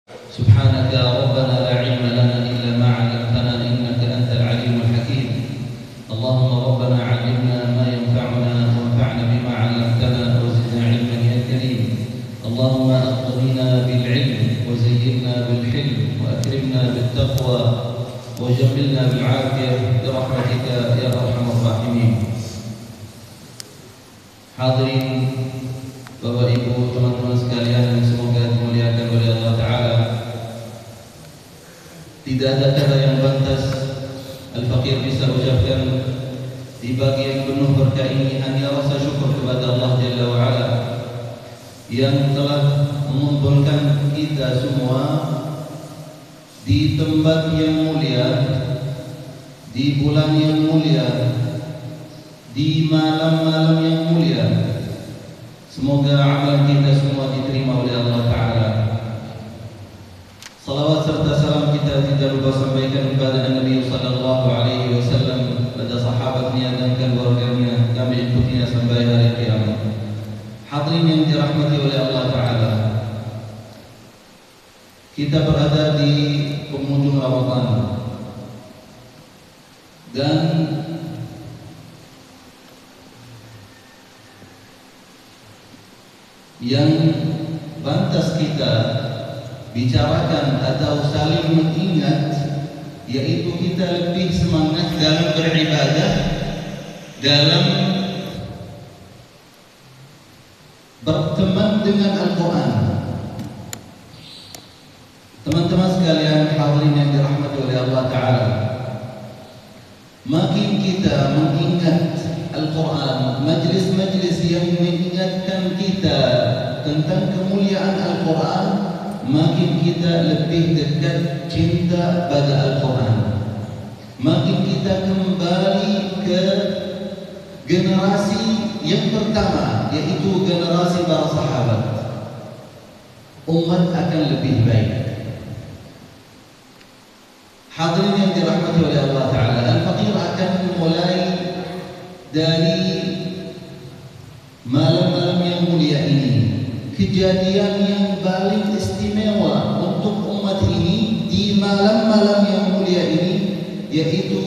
سبحانك يا ربنا لا علم لنا إلا ما علمتنا إنك أنت العليم الحكيم. اللهم ربنا علمنا ما ينفعنا وانفعنا بما علمتنا وزدنا علما يا كريم. اللهم أغننا بالعلم وزينا بالحلم وأكرمنا بالتقوى وجملنا بالعافية برحمتك يا أرحم الراحمين. Hadirin Bapak Ibu, teman-teman sekalian yang semoga dimuliakan oleh Allah Ta'ala. Tidak ada kata yang pantas Al-Fakir bisa ucapkan di bagian penuh berkah ini hanya rasa syukur kepada Allah Jalla wa'ala yang telah mengumpulkan kita semua di tempat yang mulia, di bulan yang mulia, di malam-malam yang mulia. Semoga amal kita semua diterima oleh Allah Ta'ala. Salawat serta salam kita tidak lupa sampaikan kepada Nabi Sallallahu Alaihi Wasallam, pada sahabatnya dan keluarganya, kami ikutinya sampai hari kiamat. Hadirin yang dirahmati oleh Allah Ta'ala, kita berada di penghujung Ramadan dan yang pantas kita bicarakan atau saling mengingat, yaitu kita lebih semangat dalam beribadah, dalam berteman dengan Al-Quran. Teman-teman sekalian, hadirin yang dirahmati oleh Allah Ta'ala, makin kita mengingat Al-Quran, majlis-majlis yang mengingatkan kita tentang kemuliaan Al-Quran, makin kita lebih dekat cinta pada Al-Quran. Makin kita kembali ke generasi yang pertama, yaitu generasi para sahabat. Umat akan lebih baik. Hadirin yang dirahmati oleh Allah Ta'ala, Al-Fakir akan mulai dari malam-malam yang mulia ini, kejadian yang paling istimewa untuk umat ini di malam-malam yang mulia ini, yaitu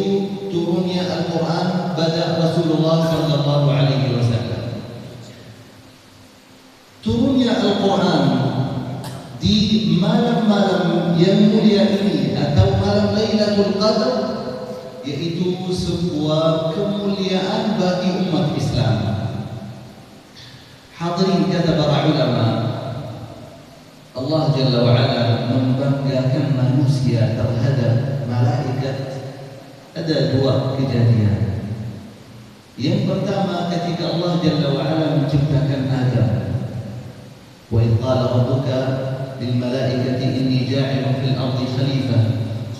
turunnya Al-Quran pada Rasulullah Sallallahu Alaihi Wasallam. Turunnya Al-Quran di malam-malam yang mulia ini atau malam Lailatul Qadar, yaitu sebuah kemuliaan bagi umat Islam. Hadirin, kata para ulama, Allah Jalla wa'ala membanggakan manusia terhadap malaikat. Ada dua kejadian. Yang pertama, ketika Allah Jalla wa'ala menciptakan Adam, wa idh qala rabbuka lil malaikati inni ja'ilun fil ardi khalifah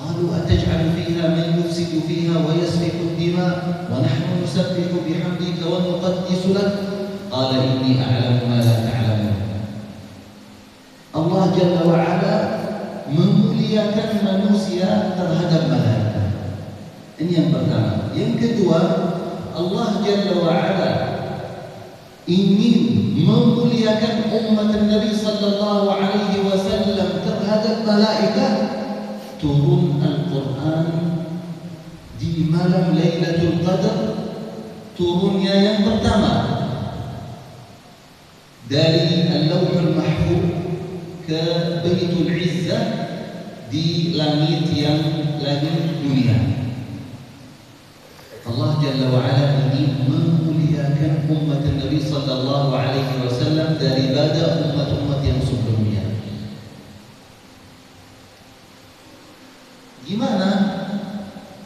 قالوا أتجعل فيها من يفسد فيها ويسفك الدماء ونحن نسبح بحمدك ونقدس لك قال إني أعلم ما لا تعلمون. Allah Jalla wa'ala memuliakan manusia terhadap malaikat. Ini yang pertama. Yang kedua, Allah Jalla wa'ala ingin memuliakan umat Nabi Sallallahu Alaihi Wasallam terhadap malaikat. Turun Al-Quran di malam Lailatul Qadar, turunnya yang pertama dari Al-Lawhul Mahfuz ke Baitul Izzah di langit yang langit dunia. Allah Jalla wa'ala ingin memuliakan umat Nabi Sallallahu Alaihi Wasallam daripada umat-umat yang sebelumnya. Gimana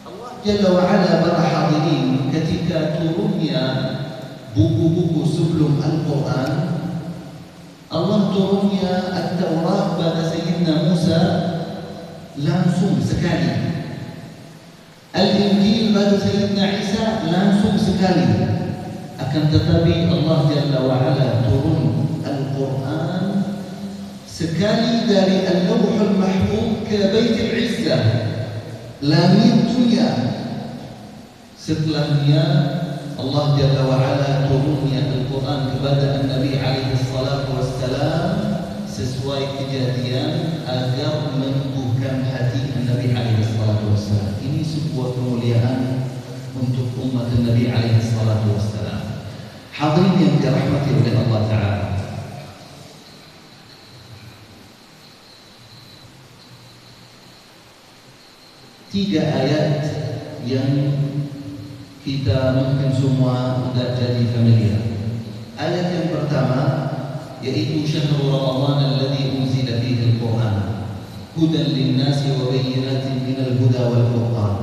Allah Jalla wa'ala, para hadirin, ketika turunnya buku-buku sebelum Al-Quran, Allah turunnya At-Taurat pada Sayyidina Musa langsung sekali, Al-Injil pada Sayyidina Isa langsung sekali. Akan tetapi Allah Jalla wa'ala turun Al-Quran sekali dari Al-Lawhul Mahfuz ke Baitul Izzah, langit dunia. Setelahnya Allah Jalla wa'ala turunnya Al-Quran kepada Nabi alaihi salatu wassalam sesuai kejadian agar sebuah kemuliaan untuk umat Nabi alaihi salatu wassalam. Hadirin yang dirahmati oleh Allah Ta'ala, tiga ayat yang kita mungkin semua sudah jadi familiar. Ayat yang pertama yaitu syahrul Ramadan alladzi unzila fihi al-Qur'an hudan lin-nasi wa bayyinatin minal huda wal furqan.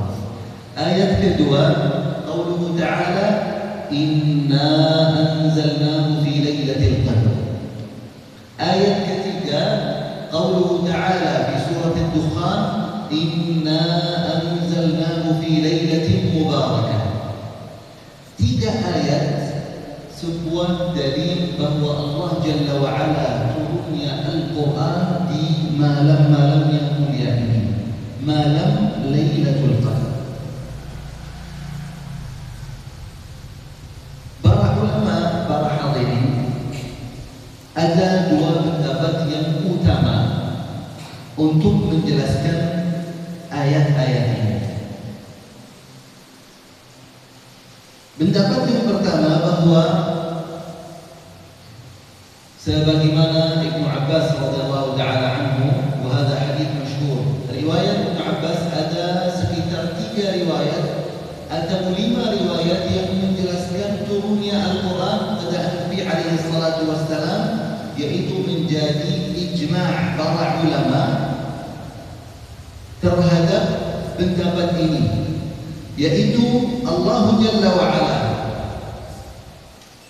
Ayat kedua qauluhu ta'ala inna anzalnahu fi lailatul qadr. Ayat ketiga qauluhu ta'ala fi surat ad-Dukhan inna anzalnahu fi lailatin mubarakah. Tiga ayat sebuah dalil bahwa Allah Jalla wa Ala turunnya Al-Quran di malam-malam yang mulia ini, malam Lailatul Qadar. Para ulama, para hadirin, ada dua pendapat yang utama untuk menjelaskan ayat-ayat ini. Pendapat yang pertama bahwa sebagaimana Ibnu Abbas radhiyallahu taala anhu, wa hadha hadits masyhur. Riwayat Ibnu Abbas ada sekitar 3 riwayat atau 5 riwayat yang menjelaskan turunnya Al-Quran pada Nabi alaihi salatu wassalam, yaitu menjadi ijma' para ulama terhadap pendapat ini, yaitu Allah Jalla wa Ala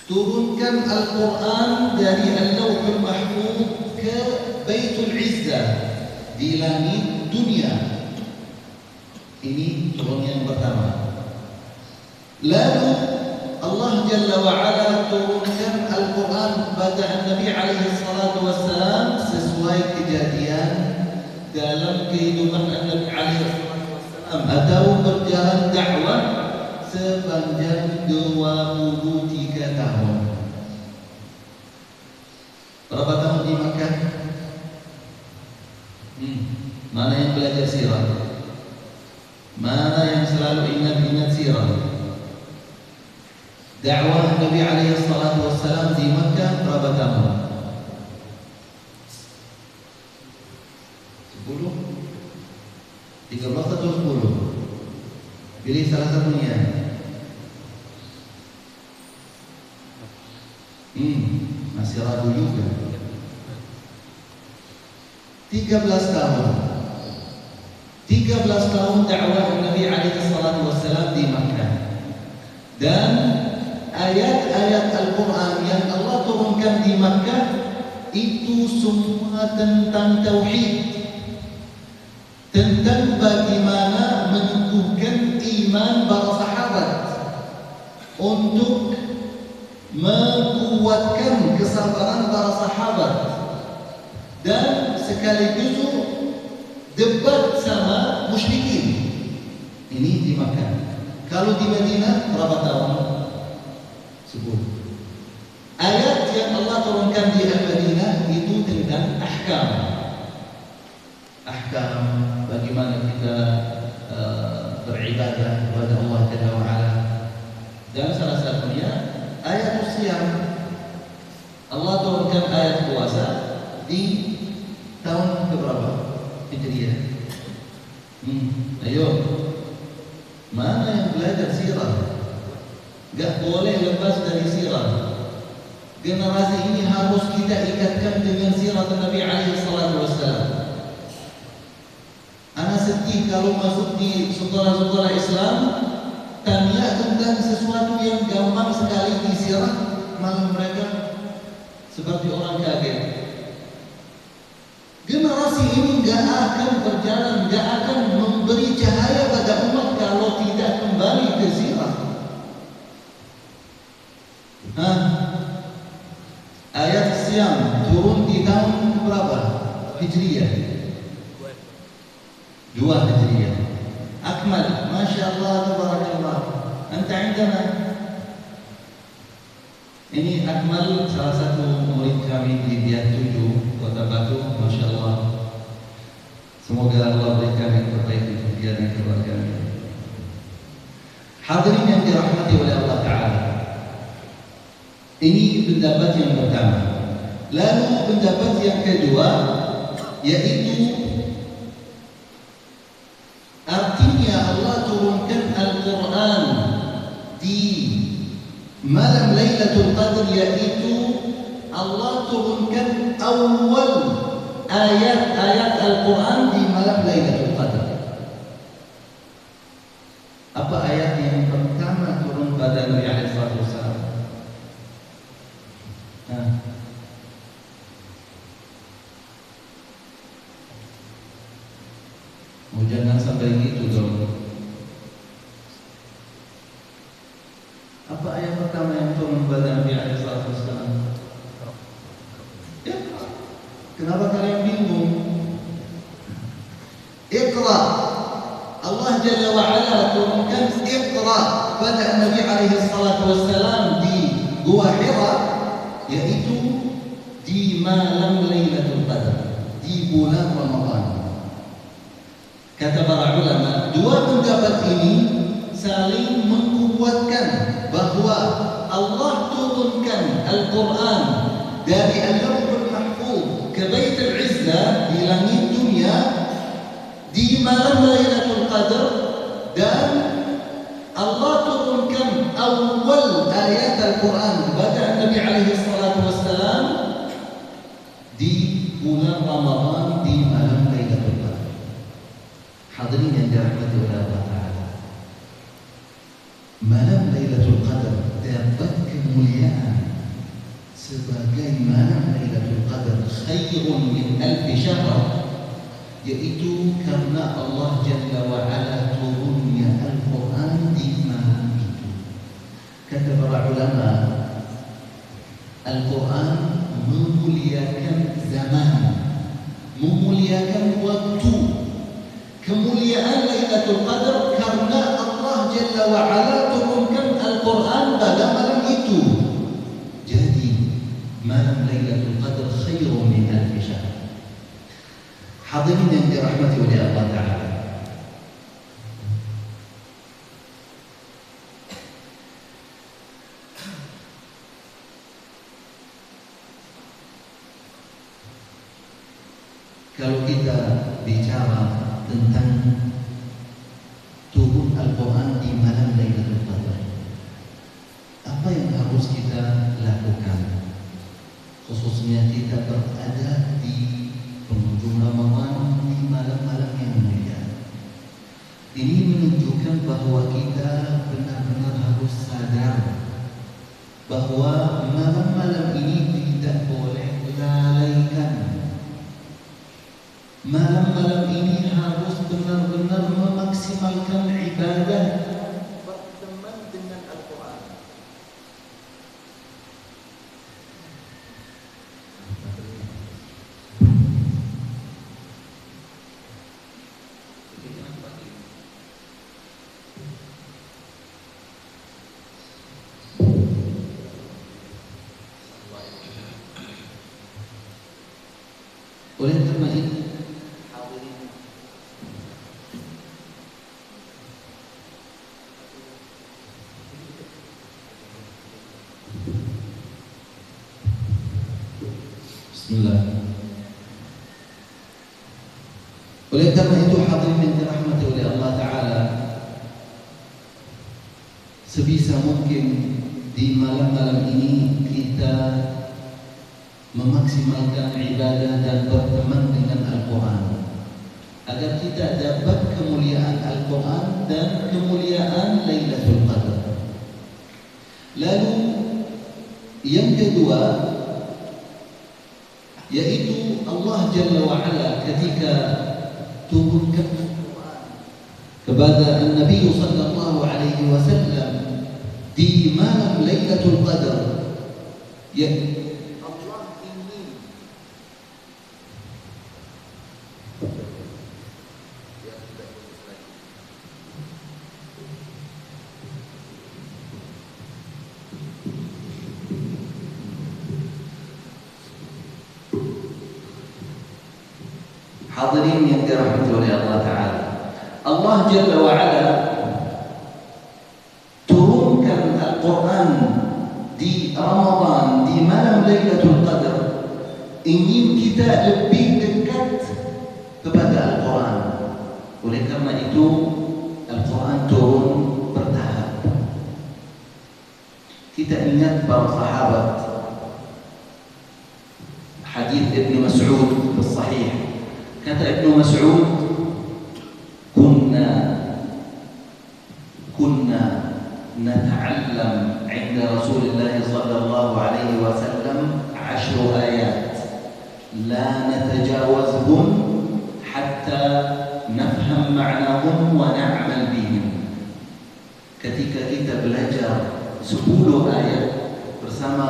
turunkan Al-Quran dari Al-Lawhul Mahfuz ke Baitul Izzah di langit dunia. Ini turun yang pertama. Lalu Allah Jalla wa Ala turunkan Al-Quran pada Nabi alaihi salatu wassalam sesuai kejadian dalam kehidupan Nabi alaihi salatu wassalam atau berjalan dakwah sepanjang 23 tahun. Berapa tahun di Makkah? Mana yang belajar sirah? Mana yang selalu ingat-ingat sirah? Dakwah Nabi alaihi salatu wassalam di Makkah berapa tahun? 10? 13 atau 10? Pilih salah satunya. Masih ragu juga. 13 tahun. 13 tahun dakwah Nabi alaihi salatu wassalam di Makkah. Dan ayat-ayat Al-Quran yang Allah turunkan di Makkah itu semua tentang tauhid, tentang bagaimana menumbuhkan iman para sahabat, untuk menguatkan kesabaran para sahabat, dan sekaligus debat sama musyrikin. Ini di Makkah. Kalau di Madinah berapa tahun? 10. Ayat yang Allah turunkan di Al-Madinah itu tentang ahkam. Ahkam bagaimana kita beribadah kepada Allah Jalla wa Ala. Dan salah satunya ayat Siyam. Allah turunkan ayat puasa di tahun keberapa? Hijriah. Ayo, mana yang belajar sirah? Gak boleh lepas dari sirah. Generasi ini harus kita ikatkan dengan sirah Nabi alaihi salatu wassalam. Ana sedih kalau masuk di saudara-saudara Islam tanya tentang sesuatu yang gampang sekali di sirah, malah mereka seperti orang kaget. Generasi ini gak akan berjalan, gak akan memberi cahaya pada umat kalau tidak kembali ke sirah. Ayat Siyam turun di tahun berapa? Hijriah. 2 Hijriah. Akmal, Masya Allah, Tabarakallah. Anta indana. Ini Akmal, salah satu murid kami di Biak 7, Kota Batu, Masya Allah. Semoga Allah berikan yang terbaik untuk dia dan keluarganya. Hadirin yang dirahmati oleh Allah Ta'ala, ini pendapat yang pertama. Lalu pendapat yang kedua, yaitu artinya Allah turunkan Al-Quran di malam Lailatul Qadar, yaitu Allah turunkan awal ayat-ayat Al-Quran di malam Lailatul Qadar. Apa ayat yang pertama turun pada Nabi SAW? Jangan sampai gitu dong. Apa ayat pertama yang turun pada Nabi SAW? Ya, kenapa kalian bingung? Iqra. Allah Jalla wa'ala turunkan Iqra pada Nabi SAW di Gua Hira, yaitu di malam Lailatul Qadar, di bulan Ramadan. Kata para ulama, dua pendapat ini saling menguatkan bahwa Allah turunkan Al-Quran dari Al-Lawhul Mahfuz ke Baitul Izzah di langit dunia di malam Lailatul Qadar, dan Allah turunkan awal ayat Al-Quran kepada Nabi SAW di bulan Ramadan di malam Lailatul Qadar. Hadirin yang dirahmati oleh Allah Ta'ala, malam Lailatul Qadar dapat kemuliaan sebagai malam Lailatul Qadar khairun min alfi syahr, yaitu karena Allah Jalla wa'ala turunnya Al-Quran di malam itu. Kata para ulama, Al-Quran memuliakan zaman, memuliakan waktu. Kemuliaan Lailatul Qadar karena Allah Jalla wa'ala turunkan Al-Quran pada malam itu. Jadi malam Lailatul Qadar khairun min alfi syahr. Hadirin yang dirahmati oleh Allah Ta'ala, kalau kita bicara tentang turun Al-Quran di malam Lailatul Qadar, apa yang harus kita lakukan? Khususnya kita berada di penghujung Ramadan di malam-malam yang mulia. Ini menunjukkan bahwa kita benar-benar harus sadar bahwa malam-malam ini tidak boleh lalaikan. Malam-malam ini harus benar-benar memaksimalkan ibadah, berteman dengan Al-Quran. Oleh karena itu, Bismillah. Oleh karena itu, hadirin yang dirahmati oleh Allah Ta'ala, sebisa mungkin di malam-malam ini kita memaksimalkan ibadah dan berteman dengan Al-Quran agar kita dapat kemuliaan Al-Quran dan kemuliaan Lailatul Qadar. Lalu yang kedua, yaitu Allah Jalla wa'ala ketika turunkan Al-Quran kepada Nabi sallallahu alaihi wasallam di malam Lailatul Qadar, ya hadirin yang dirahmati oleh Allah Ta'ala, Allah Jalla wa'ala ingin kita lebih dekat kepada Al-Quran. Oleh karena itu Al-Quran turun bertahap. Kita ingat para sahabat, hadis Ibnu Mas'ud as-sahih, kata Ibnu Mas'ud, kunna nata'allam 'inda Rasulillah sallallahu alaihi wasallam 10 ayat la natajawazhum hatta nafham ma'nahum wa na'mal bihim. Ketika kita belajar 10 ayat bersama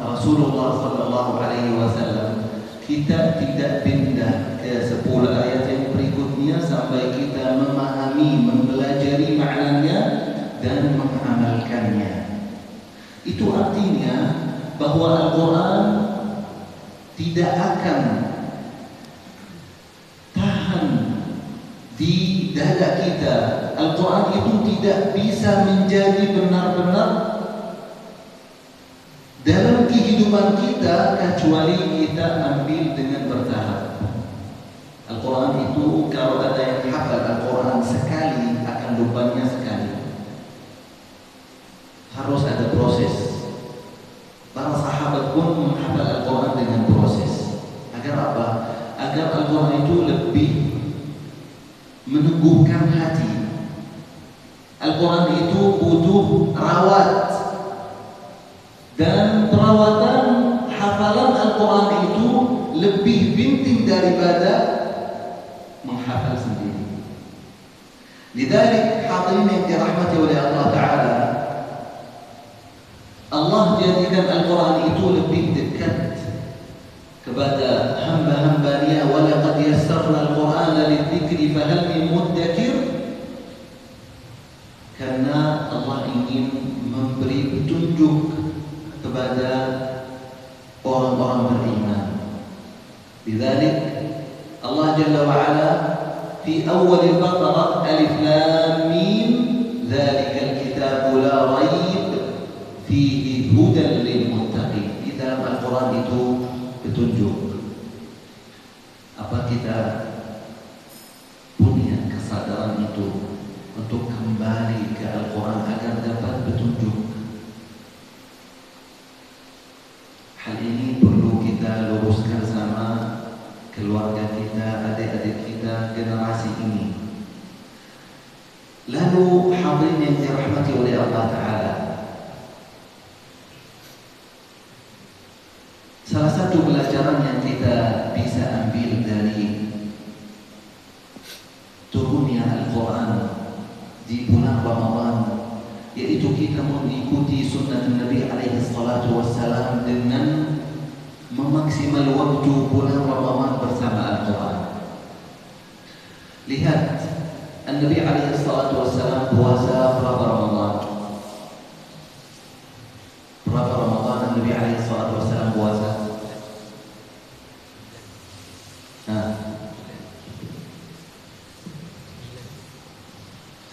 Rasulullah sallallahu alaihi wasallam, kita tidak pindah ke 10 ayat yang berikutnya sampai kita memahami, mempelajari maknanya dan mengamalkannya. Itu artinya bahwa Al-Quran tidak akan tahan di dada kita. Al-Quran itu tidak bisa menjadi benar-benar dalam kehidupan kita kecuali kita ambil dengan bertahap. Al-Quran itu kalau ada yang hafal Al-Quran sekali akan lupanya sekali. Harus ada proses. Para sahabat pun menghafal Al-Quran dengan proses. Agar apa? Agar Al-Quran itu lebih meneguhkan hati. Al-Quran itu butuh rawat. Dan perawatan hafalan Al-Quran itu lebih penting daripada menghafal sendiri. Lidzalik hadirin yang dirahmati oleh Allah Ta'ala, Allah jadikan Al-Quran itu lebih dekat kepada hamba-hambanya. Wa laqad yassarna al-Qur'ana lidzikri fahal min muddakir. Karena Allah ingin memberi petunjuk kepada orang-orang beriman. Lidzalik Allah Jalla wa Ala fi awal al-Baqarah alif lam mim dzalikal kitabu la raib fihi hudan lil muttaqin. Di dalam Al-Quran itu petunjuk. Apa kita punya kesadaran itu untuk kembali ke Al-Quran agar dapat petunjuk? Hal ini perlu kita luruskan sama keluarga kita, adik-adik kita, generasi ini. Lalu hadirin yang dirahmati oleh Allah Ta'ala, salah satu pelajaran yang kita bisa ambil dari turunnya Al-Quran di bulan Ramadan, yaitu kita mengikuti sunnah Nabi alaihi salatu wassalam dengan memaksimal waktu bulan Ramadan bersama Al-Quran. Lihat, Nabi alaihi salatu wassalam puasa berapa Ramadan? Berapa Ramadan Nabi alaihi salatu wassalam puasa?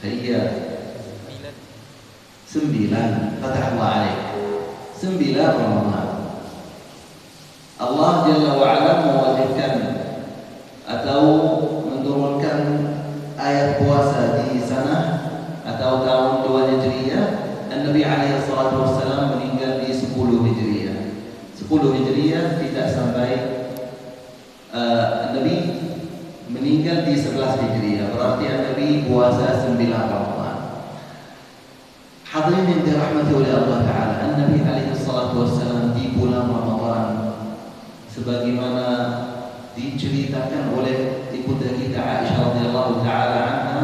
Iya, 9. Fatahullah alaik. 9 Ramadan. Allah Jalla wa Ala mewajibkan atau menurunkan ayat puasa di sana atau tahun 2 Hijriah. Nabi alaihi salatu wassalam meninggal di 10 Hijriah. 10 Hijriah tidak sampai Nabi meninggal di 11 Hijriah. Berarti Nabi puasa 9 Ramadan. Hadirin yang dirahmati oleh Allah Ta'ala, Nabi alaihi salatu wassalam di bulan Ramadan, sebagaimana diceritakan oleh ibunda kita Aisyah radhiyallahu ta'ala anha,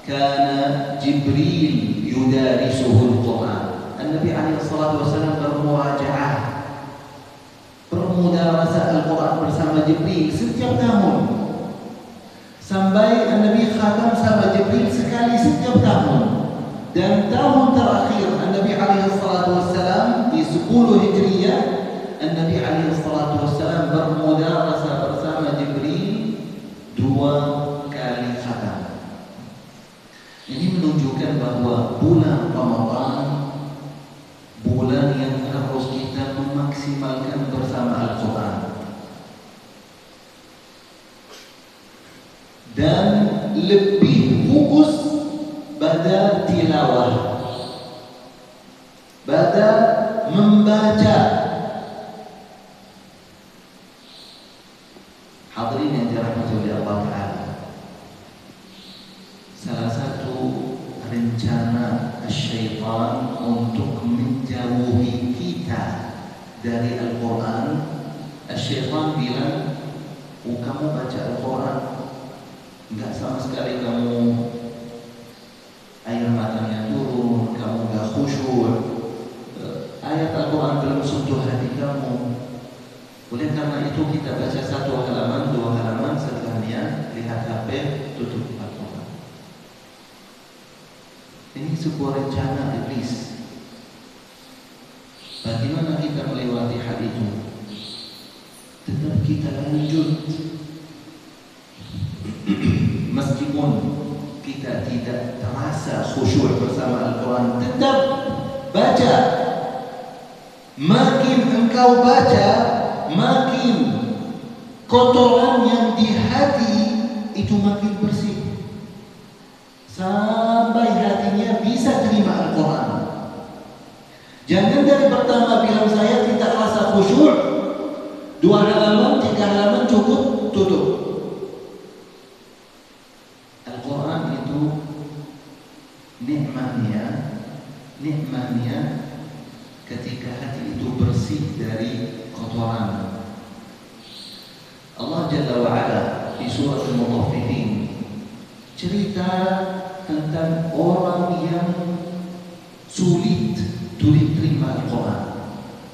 kana Jibril yudarisuhu al-Quran. Nabi alaihi salatu wassalam bermurajaah, bermudarasah Al-Quran bersama Jibril setiap tahun, sampai Nabi khatam sama Jibril sekali setiap tahun. Dan tahun terakhir Nabi alaihi salatu wassalam di 10 Hijriah, Nabi alaihi salatu wassalam bermudarasah bersama Jibril 2 kali khatam. Ini menunjukkan bahwa bulan Ramadan bulan yang harus kita memaksimalkan bersama Al-Quran. dan lebih fokus pada tilawah, pada membaca. Hadirin yang dirahmati oleh Allah Ta'ala, salah satu rencana syaitan untuk menjauhi kita dari Al-Quran, syaitan bilang, kamu baca Al-Quran enggak sama sekali, kamu air matanya turun, kamu enggak khusyuk, ayat Al-Quran belum sentuh hati kamu. Oleh karena itu kita baca satu halaman, dua halaman, setelahnya lihat HP, tutup Al-Quran. Ini sebuah rencana iblis. Bagaimana kita melewati hal itu? Tetap kita lanjut, meskipun kita tidak terasa khusyuk bersama Al-Quran, tetap baca. Makin engkau baca, makin kotoran yang di hati itu makin bersih, sampai hatinya bisa terima Al-Quran. Jangan dari pertama bilang saya tidak rasa khusyuk, 2 halaman, 3 halaman cukup, tutup. Al-Quran itu nikmatnya ketika hati itu bersih dari kotoran. Allah Jalla wa'ala di surah Al-Mutaffifin cerita tentang orang yang sulit terima Al-Quran.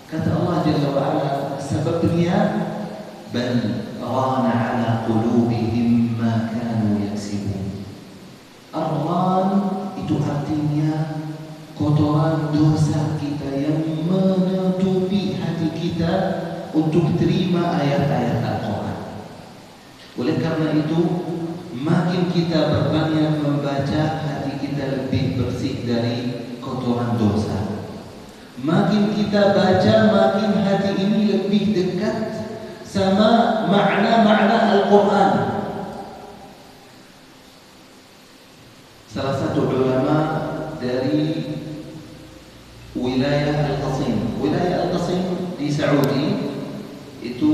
Kata Allah Jalla wa'ala, sebabnya bal rana ala qulubihim ma kanu yaksibun. Ar-ran itu artinya kotoran dosa kita yang menutupi hati kita untuk terima ayat-ayat Al-Quran. Oleh karena itu, makin kita berbanyak membaca, hati kita lebih bersih dari kotoran dosa. Makin kita baca, makin hati ini lebih dekat sama makna-makna Al-Quran. Salah satu ulama dari wilayah Al-Qasim. Wilayah Al-Qasim di Saudi itu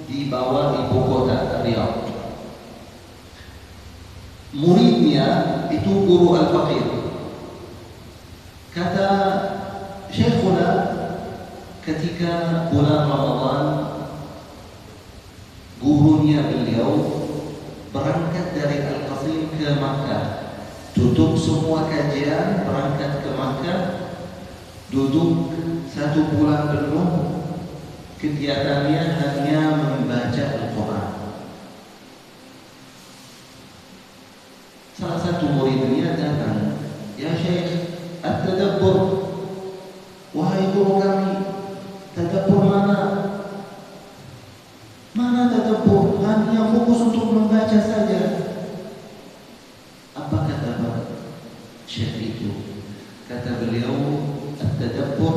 di bawah ibu kota Riyadh. Muridnya itu guru Al-Faqih. Kata Syekhuna, ketika bulan Ramadan, gurunya beliau berangkat dari Al-Qasim ke Makkah, tutup semua kajian, berangkat ke Makkah, duduk 1 bulan penuh, kegiatannya hanya membaca Al-Quran. Salah satu muridnya datang, ya Syekh, at-tadabbur, wahai guru kami, tadabbur mana? Mana tadabbur? Hanya fokus untuk membaca saja. Apa kata Syekh itu? Kata beliau, at-tadabbur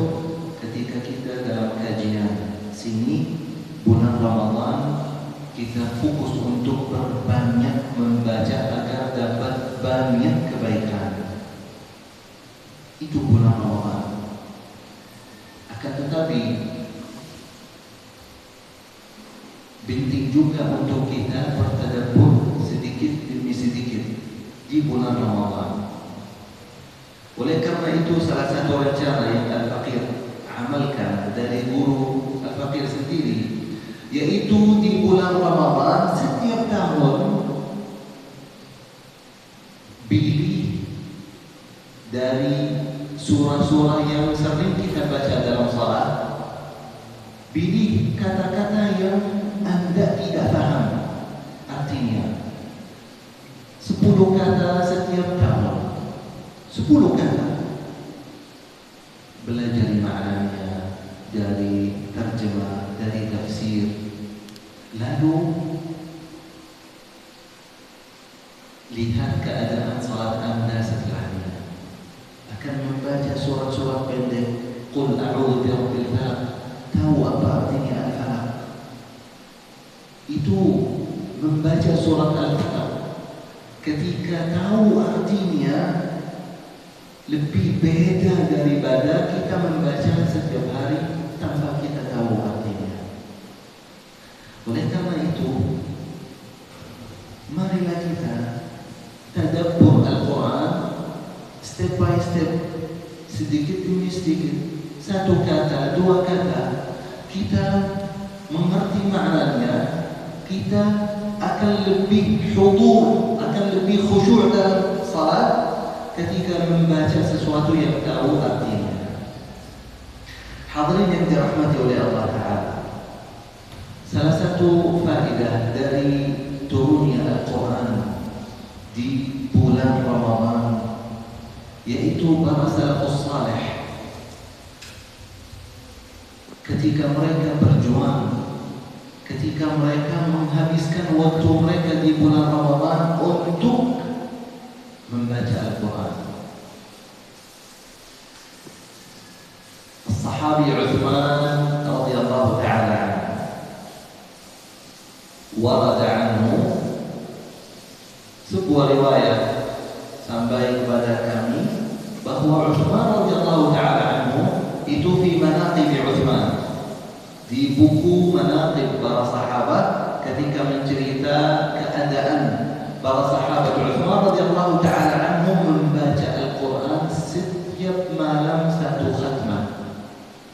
ketika kita dalam kajian sini bulan Ramadan, kita fokus untuk berbanyak membaca agar dapat banyak kebaikan. Itu bulan Ramadan. Akan tetapi penting juga untuk kita bertadabbur sedikit demi sedikit di bulan Ramadan. Oleh karena itu, salah satu rencana yang Al-Faqih amalkan dari guru Al-Faqih sendiri, yaitu di bulan Ramadan setiap tahun pilih dari surah-surah yang sering kita baca dalam salat, pilih kata-kata yang Anda tidak paham artinya. 10 kata setiap tahun, 10 kata. Belajar maknanya dari terjemah, dari tafsir. Lalu lihat keadaan salat Anda setelahnya. Akan membaca surat-surat pendek, Qul a'udzu birabbil falaq. Tahu apa artinya al-falaq? Itu membaca surat Al-Falaq ketika tahu artinya lebih beda daripada kita membaca setiap hari tanpa kita tahu artinya. Oleh karena itu, marilah kita tadabbur Al-Quran step by step, sedikit demi sedikit, satu kata, dua kata, kita mengerti maknanya, kita akan lebih hudur, akan lebih khusyuk dalam salat ketika membaca sesuatu yang tahu artinya. Hadirin yang dirahmati oleh Allah Ta'ala, salah satu faedah dari turunnya Al-Quran di bulan Ramadan yaitu para salafus salih ketika mereka berjuang, ketika mereka menghabiskan waktu mereka di bulan Ramadan untuk membaca Al-Quran. Sahabi Uthman radhiyallahu ta'ala warada anhu, sebuah riwayat sampai kepada kami bahwa Uthman radhiyallahu ta'ala anhu itu fi manaqib Uthman, di buku manaqib para sahabat ketika mencerita keadaan para sahabat Uthman radhiyallahu ta'ala anhu membaca Al-Quran setiap malam satu khatmah,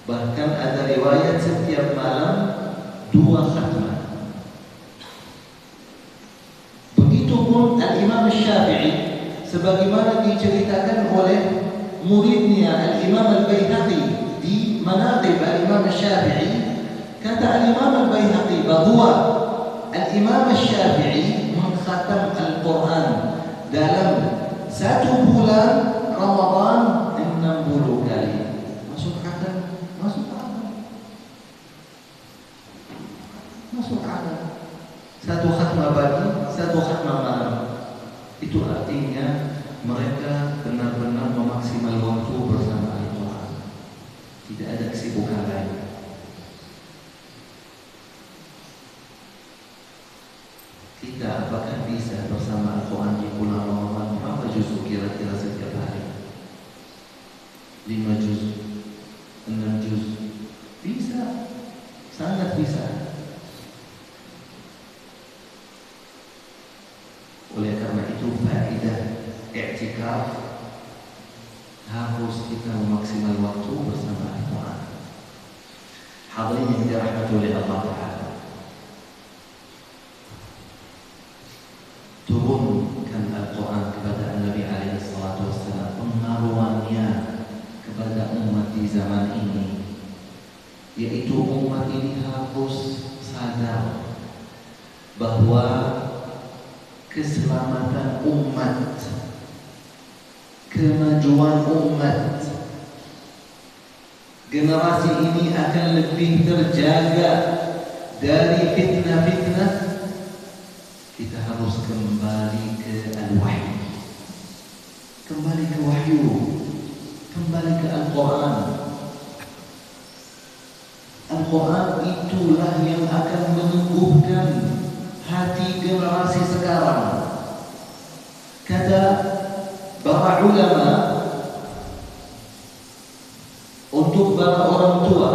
bahkan ada riwayat setiap malam 2 khatmah. Begitupun Al-Imam Syafi'i, sebagaimana diceritakan oleh muridnya Al-Imam Al-Baihaqi di Manaqib Al-Imam Syafi'i. Kata Al-Imam Al-Baihaqi bahwa Al-Imam Syafi'i mengkhatam Al-Quran dalam 1 bulan Ramadan 60 kali. Masuk akal? Masuk akal. Masuk akal. 1 khatmah pagi, 1 khatmah malam. Itu artinya mereka benar-benar memaksimal waktu bersama Al-Quran. Tidak ada kesibukan lain. Kita apakah bisa bersama Al-Quran di bulan Ramadan? Berapa juz kira-kira setiap hari? 5 juz, 6 juz? Bisa, sangat bisa. Oleh karena itu faedah i'tikaf harus kita memaksimal waktu bersama Al-Quran. Hadirin yang dirahmati oleh Allah Ta'ala, turunkan Al-Quran kepada Nabi alaihi salatu wassalam, pengaruhannya kepada umat di zaman ini, yaitu umat ini harus sadar bahwa keselamatan umat, kemajuan umat, generasi ini akan lebih terjaga dari fitnah-fitnah. Kita harus kembali ke Al-Wahyu, kembali ke Wahyu, kembali ke Al-Quran. Al-Quran itulah yang akan menumbuhkan hati generasi sekarang. Kata para ulama, untuk para orang tua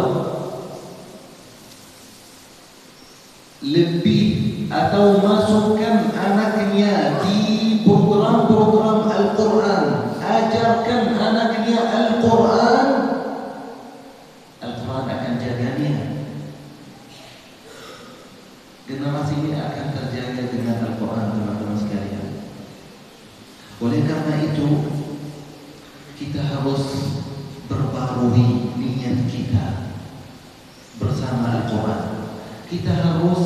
lebih atau masukkan anaknya di program-program Al-Quran, ajarkan anaknya Al-Quran, Al-Quran akan jaganya. Generasi ini akan terjaga dengan Al-Quran, teman-teman sekalian. Oleh karena itu, kita harus berbarui niat kita bersama Al-Quran. Kita harus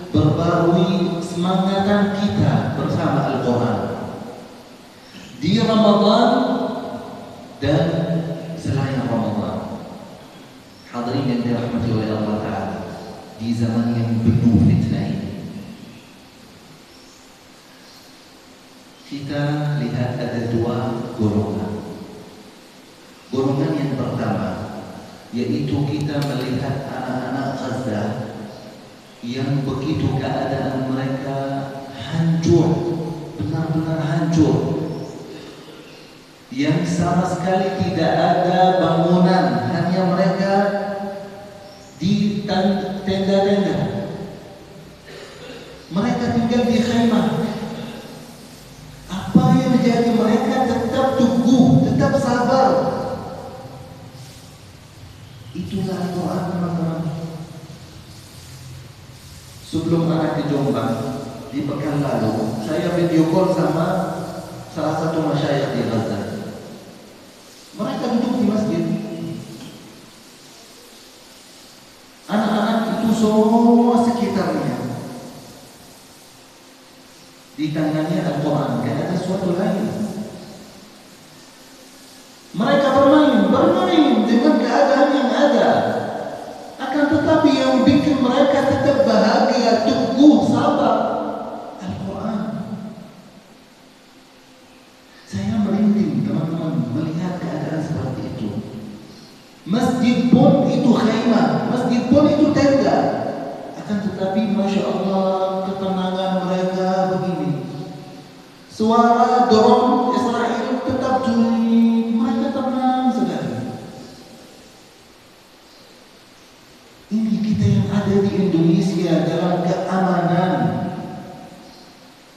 berbarui semangatan kita bersama Al-Quran di Ramadan dan selain Ramadan. Hadirin yang dirahmati oleh Allah Ta'ala, di zaman yang penuh fitnah ini, kita lihat ada 2 golongan. Golongan yang pertama yaitu kita melihat anak-anak Gaza yang begitu keadaan mereka hancur, benar-benar hancur, yang sama sekali tidak ada bangunan, hanya mereka di tenda-tenda. Mereka tinggal di khaymah. Apa yang menjadi mereka tetap teguh, tetap sabar? Itulah Al-Quran, teman-teman. Sebelum anak ke Jombang di pekan lalu, saya video call sama salah satu masyayikh di Gaza. Mereka duduk di masjid. Anak-anak itu semua sekitarnya, di tangannya Al-Quran, tidak ada sesuatu lain. Mereka bermain dengan keadaan yang ada. Akan tetapi yang bikin mereka tetap bahagia, teguh, sabar, Al-Quran. Saya merinding, teman-teman, melihat keadaan seperti itu. Masjid pun itu khaymah, masjid pun itu tenda. Akan tetapi Masya Allah, ketenangan mereka begini. Suara drone Israel tetap juli, mereka tenang sekali. Ini kita yang ada di Indonesia dalam keamanan,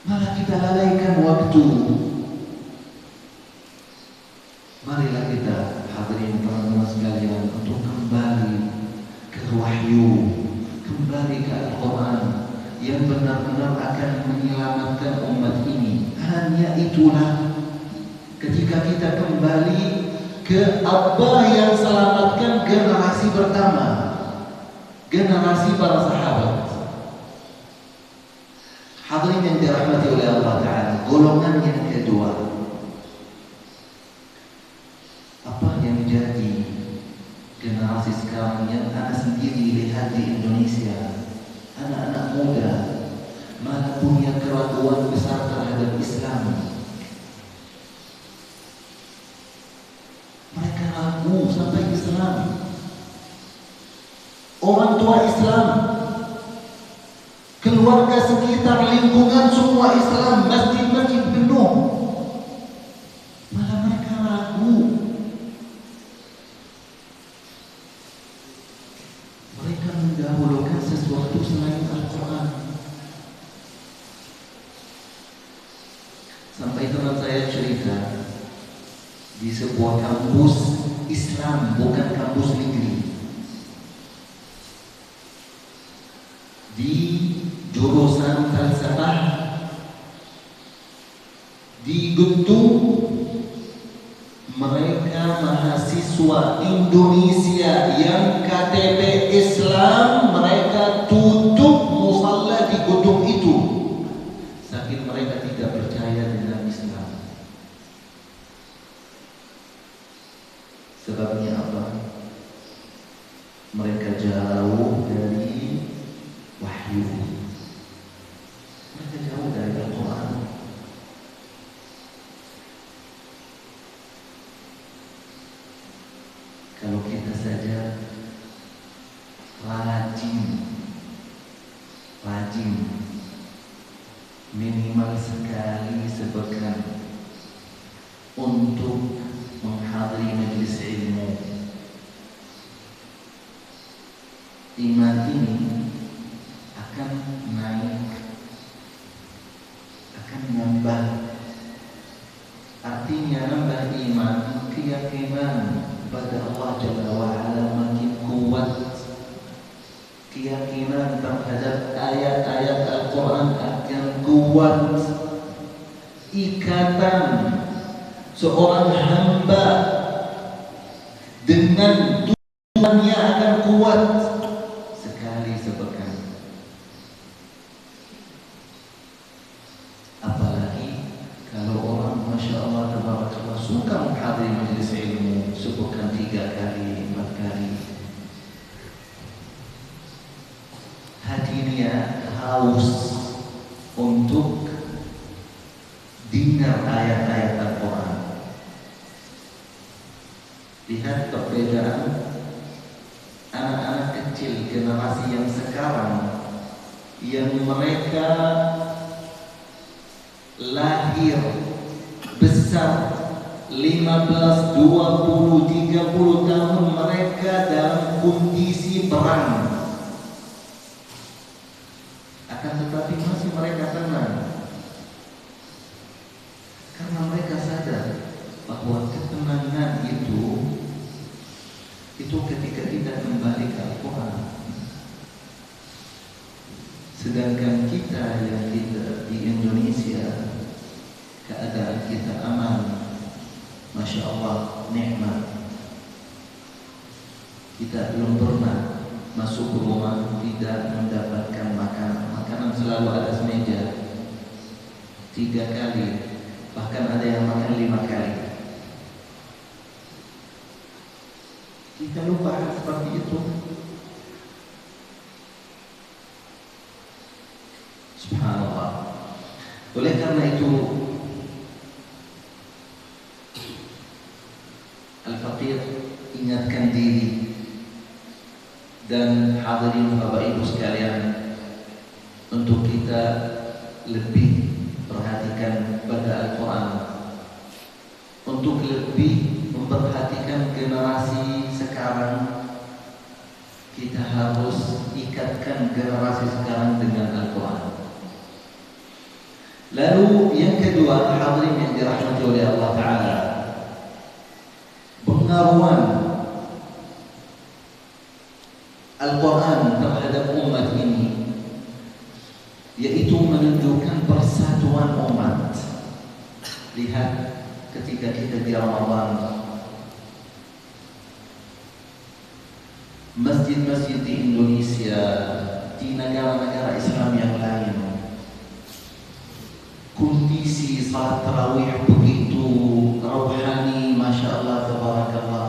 malah kita lalaikan waktu. Marilah kita hadirin teman-teman sekalian untuk kembali ke wahyu, kembali ke Al-Quran yang benar-benar akan menyelamatkan umat ini. Hanya itulah ketika kita kembali ke apa yang selamatkan generasi pertama, generasi para sahabat. Hadirin yang dirahmati oleh Allah Ta'ala, golongan yang kedua, apa yang menjadi generasi sekarang yang anak sendiri lihat di Indonesia, anak-anak muda malah punya keraguan besar terhadap Islam. Mereka ragu sampai Islam. Orang tua Islam, keluarga sekitar, lingkungan semua Islam, masjid-masjid penuh, malah mereka ragu. Mereka mendahulukan sesuatu selain Al-Quran. Sampai teman saya cerita, di sebuah kampus Islam, bukan kampus negeri, di jurusan falsafah, di gedung mereka mahasiswa Indonesia yang KTP Islam, mereka tutup musalla di gedung itu, saking mereka tidak percaya dengan Islam. Sebabnya apa? Mereka jauh dari wahyu, mereka jauh dari Al-Quran. Kalau kita saja rajin minimal sekali sepekan untuk menghadiri majelis ilmu, iman ini akan naik, akan nambah. Artinya nambah iman, keyakinan pada Allah Jalla wa'ala makin kuat, keyakinan terhadap ayat-ayat Al-Quran akan kuat, ikatan seorang hamba dengan Tuhannya akan kuat. Sekali sepekan, apalagi kalau orang Masya Allah tabarakallah suka menghadiri majelis ilmu sepekan 3 kali 4 kali, hatinya haus untuk dengar ayat-ayat Al-Quran. Lihat perbedaan anak-anak kecil generasi yang sekarang yang mereka lahir besar 15, 20, 30 tahun mereka dalam kondisi perang, akan tetapi masih mereka tenang karena mereka sadar bahwa ketenangan itu ketika kita kembali ke Al-Quran. Sedangkan kita yang kita di Indonesia, keadaan kita aman, Masya Allah, nikmat. Kita belum pernah masuk rumah tidak mendapatkan makanan. Makanan selalu ada semeja 3 kali, bahkan ada yang makan 5 kali. Kita lupa seperti itu. Subhanallah. Oleh karena itu, Al-Faqir ingatkan diri dan hadirin Bapak Ibu sekalian untuk kita lebih perhatikan pada Al-Quran, untuk lebih memperhatikan generasi sekarang. Kita harus ikatkan generasi sekarang dengan Al-Quran. Lalu yang kedua, hadirin yang dirahmati oleh Allah Ta'ala, pengaruhan Al-Quran terhadap umat ini, yaitu menunjukkan persatuan umat. Lihat ketika kita di Ramadan, masjid-masjid di Indonesia, di negara-negara Islam yang lain, kondisi salat tarawih begitu rohani, Masya Allah, tabarakallah.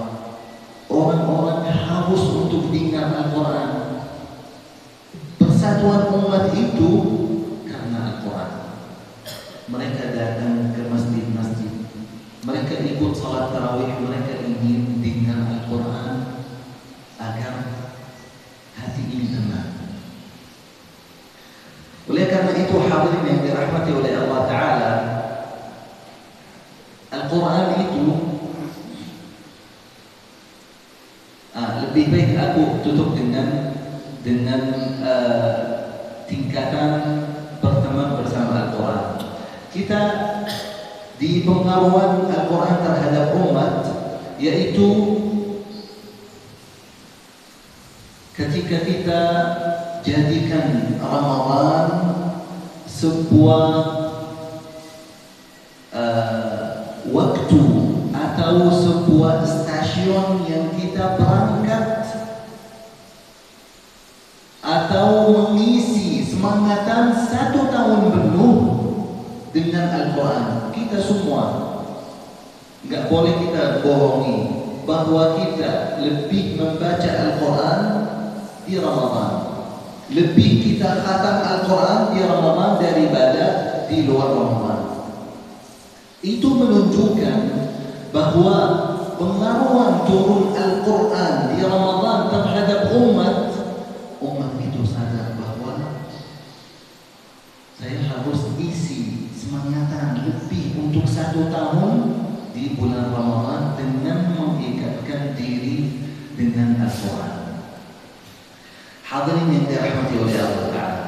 Orang-orang harus untuk dengar Al-Quran. Persatuan umat itu karena Al-Quran. Mereka datang ke masjid-masjid, mereka ikut salat tarawih, mereka ingin dengar Al-Quran agar hati ini tenang. Oleh karena itu, hadirin yang dirahmati oleh Allah Ta'ala, Al-Quran itu lebih baik aku tutup dengan tingkatan berteman bersama Al-Quran. Kita di pengaruhan Al-Quran terhadap umat, yaitu ketika kita jadikan Ramadan sebuah waktu atau sebuah stasiun yang kita berangkat atau mengisi semangatan 1 tahun penuh dengan Al-Quran. Kita semua nggak boleh kita bohongi bahwa kita lebih membaca Al-Quran di Ramadan, lebih kita khatam Al-Quran di Ramadan daripada di luar Ramadan. Itu menunjukkan bahwa pengaruhan turun Al-Quran di Ramadan terhadap umat itu sadar bahwa saya harus isi semangatan lebih untuk 1 tahun di bulan Ramadan dengan mengikatkan diri dengan Al-Quran. Hadirin yang dirahmati oleh Allah Ta'ala,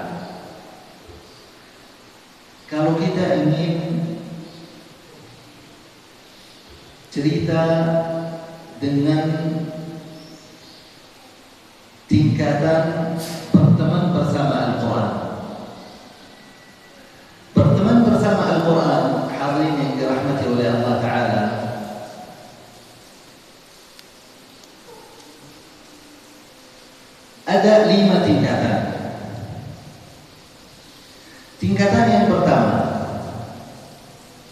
kalau kita ingin cerita dengan tingkatan berteman bersama Al-Quran, berteman bersama Al-Quran, hadirin yang dirahmati oleh Allah Ta'ala, ada 5 tingkatan. Tingkatan yang pertama,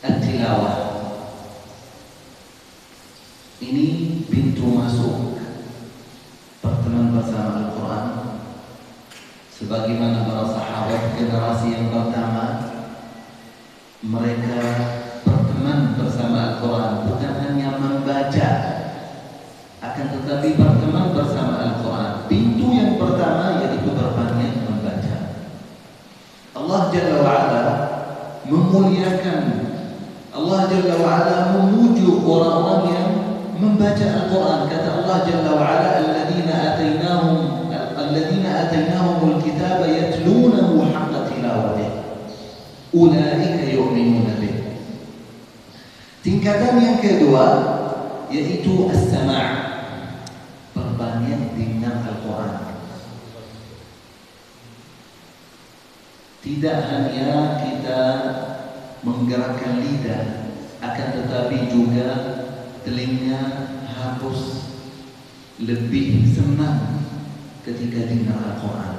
at-tilawah. Ini pintu masuk berteman bersama Al-Quran. Sebagaimana para sahabat generasi yang pertama, mereka berteman bersama Al-Quran, bukan hanya membaca, akan tetapi berteman bersama Al-Quran. Pintu yang pertama yaitu berbanyak membaca. Jalla wa'ala memuliakan, Allah Jalla wa'ala memuju orang-orang yang membaca Al-Quran. Kata Allah Jalla wa'ala, alladzina atainahumul kitaba yatlunahu haqqa tilawatih ulaika yu'minuna bih. Tingkatan yang kedua yaitu as-sama', perbanyak dengar Al-Quran. Tidak hanya kita menggerakkan lidah, akan tetapi juga telinga harus lebih senang ketika dengar Al-Quran.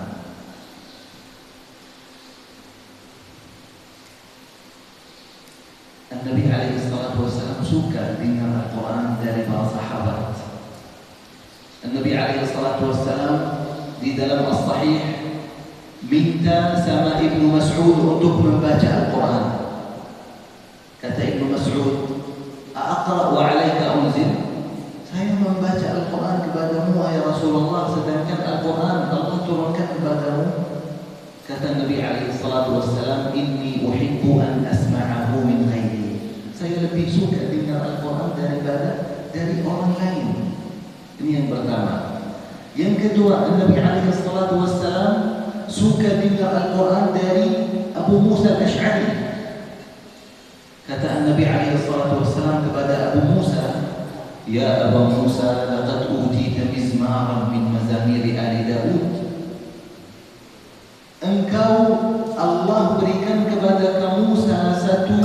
Nabi alaihi salatu wassalam suka dengar Al-Quran dari para sahabat. Nabi alaihi salatu wassalam di dalam as-sahih minta sama Ibnu Mas'ud untuk membaca Al-Quran. Kata Ibnu Mas'ud, "Aqra wa 'alaika unzil?" Saya membaca Al-Quran kepadamu ya Rasulullah, sedangkan Al-Quran Allah turunkan kepadamu. Kata Nabi alaihi salatu wassalam, "Inni uhibbu an asma'ahu min ghairi." Saya lebih suka dengar Al-Quran daripada dari orang lain. Ini yang pertama. Yang kedua, Nabi alaihi salatu wassalam suka dengar Al-Quran dari Abu Musa Al-Ash'ari. Kata Nabi alaihi salatu wassalam kepada Abu Musa, "Ya Abu Musa, laqad utita mizmaran min mazamiri ali Daud." Engkau, Allah berikan kepada kamu salah satu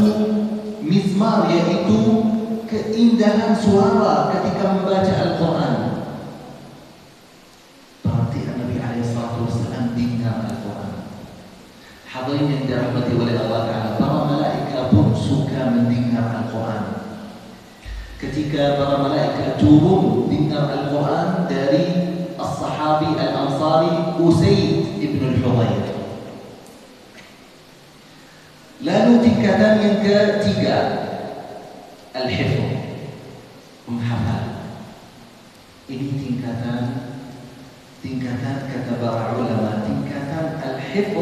mizmar, yaitu keindahan suara ketika membaca Al-Quran. Berarti Nabi alaihi salatu wassalam dengar Al-Quran. Hadirin yang dirahmati oleh Allah Ta'ala, para malaikat pun suka mendengar Al-Quran. Ketika para malaikat turun dengar Al-Quran dari as-sahabi al-ansari Usaid ibn al-Hudayr. Lalu tingkatan yang ketiga, al-hifz, menghafal. Ini tingkatan kata para ulama, tingkatan al-hifz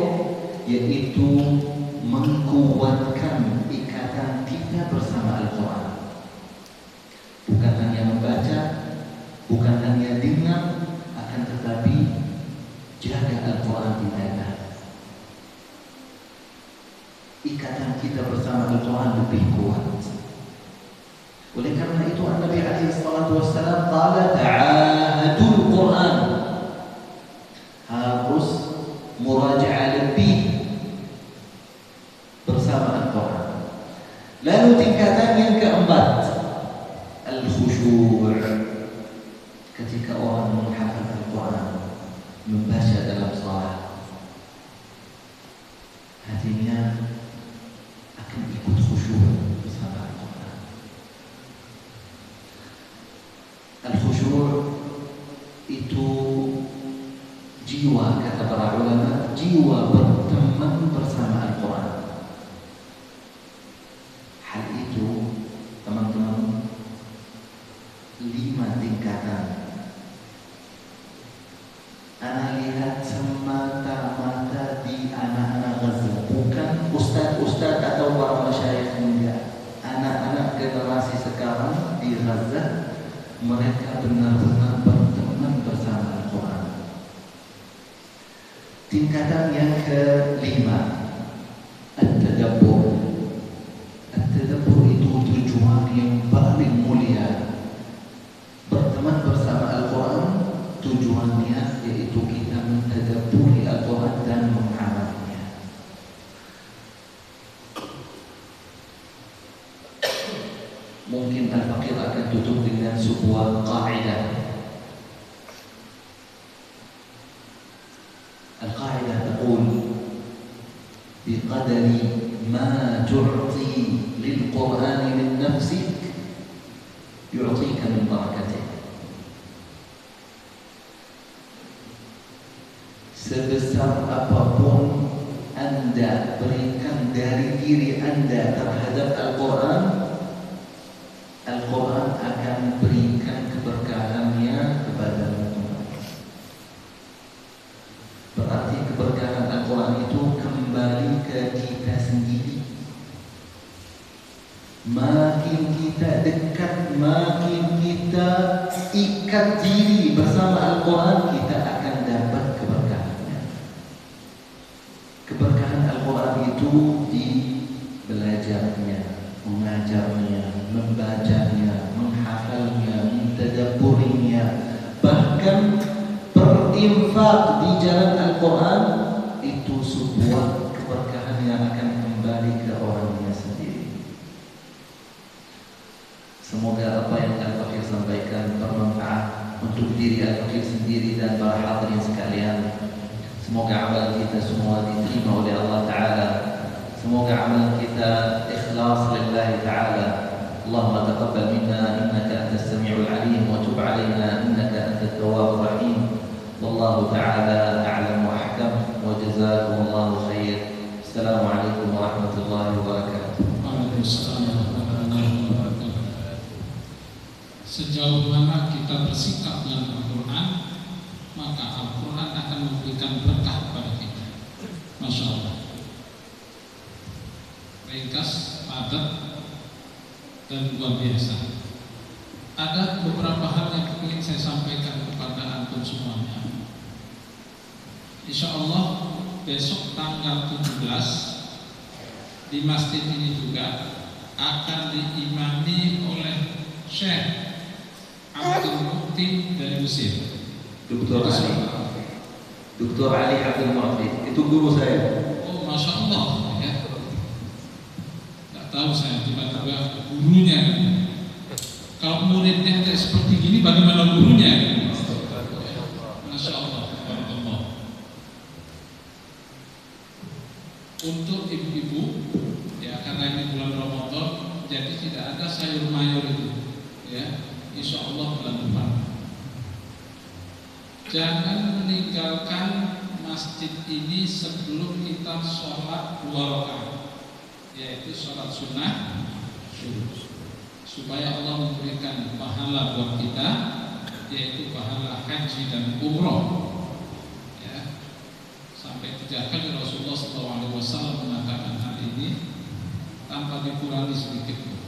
yaitu menguatkan ikatan kita bersama Al-Quran. Bukan hanya membaca, bukan hanya dengar, akan tetapi jaga Al-Quran di dada. Ikatan kita bersama Al-Quran lebih kuat. Oleh karena itu Nabi alaihi salatu wassalam qala ta'ahadul Quran, harus muraja'ah lebih bersama Al-Quran. Lalu tingkatan yang keempat, al-khusyu', ketika orang menghafal Al-Quran, membaca dalam salat, hatinya akan ikut khusyuk bersama Al-Quran. Al-khusyuk itu jiwa, kata para ulama, jiwa berteman bersama Al-Quran. Hal itu, teman-teman, 5 tingkatan. Ana lihat semata-mata di anak-anak Gaza, bukan ustaz-ustaz atau para masyayikh, enggak. Anak-anak generasi sekarang di Gaza, mereka benar-benar berteman bersama Al-Quran. Tingkatan yang kelima, at-tadabbur. At-tadabbur itu tujuan yang paling mulia. Berteman bersama Al-Quran, tujuannya yaitu kita mentadabburi Al-Quran dan mengamalnya. Mungkin Al-Faqir akan tutup dengan sebuah kaidah. Al-qaidah taqul biqadari ma tu'ti lil-Qur'an min nafsik yu'tika min barakatih. Sebesar apapun Anda berikan dari diri Anda terhadap Al-Quran, Al-Quran akan berikan keberkahannya kepadamu. Berarti keberkahan Al-Quran itu kembali ke kita sendiri. Makin kita dekat, makin kita ikat diri bersama Al-Quran, kita akan dapat keberkahannya. Keberkahan Al-Quran itu di belajarnya, mengajarnya, membacanya, menghafalnya, mentadabburinya, bahkan berinfak di jalan Al-Quran itu sebuah keberkahan yang akan kembali ke orangnya sendiri. Semoga apa yang Al-Fakir sampaikan bermanfaat untuk diri Al-Fakir sendiri dan para hadirin sekalian. Semoga amal kita semua diterima oleh Allah Ta'ala. Semoga amal kita ikhlas lillahi ta'ala. Allahumma taqabbal minna innaka antas sami'ul alim wa tub alaina innaka antat tawwabur rahim. Wallahu ta'ala a'lam wa ahkam wa jazakumullahu khair. Assalamualaikum warahmatullahi wabarakatuh. Waalaikumsalam warahmatullahi wabarakatuh. Sejauh mana kita bersikap dengan Al-Quran, maka Al-Quran akan memberikan berkah kepada kita. Masya Allah. Ringkas, padat, dan luar biasa. Ada beberapa hal yang ingin saya sampaikan kepada antum semuanya. Insya Allah besok tanggal 17 di masjid ini juga akan diimami oleh Syekh Abdul Muqti dari Mesir. Dr. Ali Abdul Muqti itu guru saya. Oh, Masya Allah ya. Tidak tahu saya tiba-tiba gurunya. Kalau muridnya tidak seperti gini, bagaimana gurunya? Masya Allah. Untuk ibu-ibu, ya karena ini bulan Ramadan, jadi tidak ada sayur mayur itu, ya. Insya Allah bulan depan. Jangan meninggalkan masjid ini sebelum kita sholat 2 rakaat, yaitu sholat sunnah, supaya Allah memberikan pahala buat kita, yaitu pahala haji dan umroh. Ya. Sampai 3 kali Rasulullah SAW mengatakan hal ini tanpa dikurangi sedikit pun.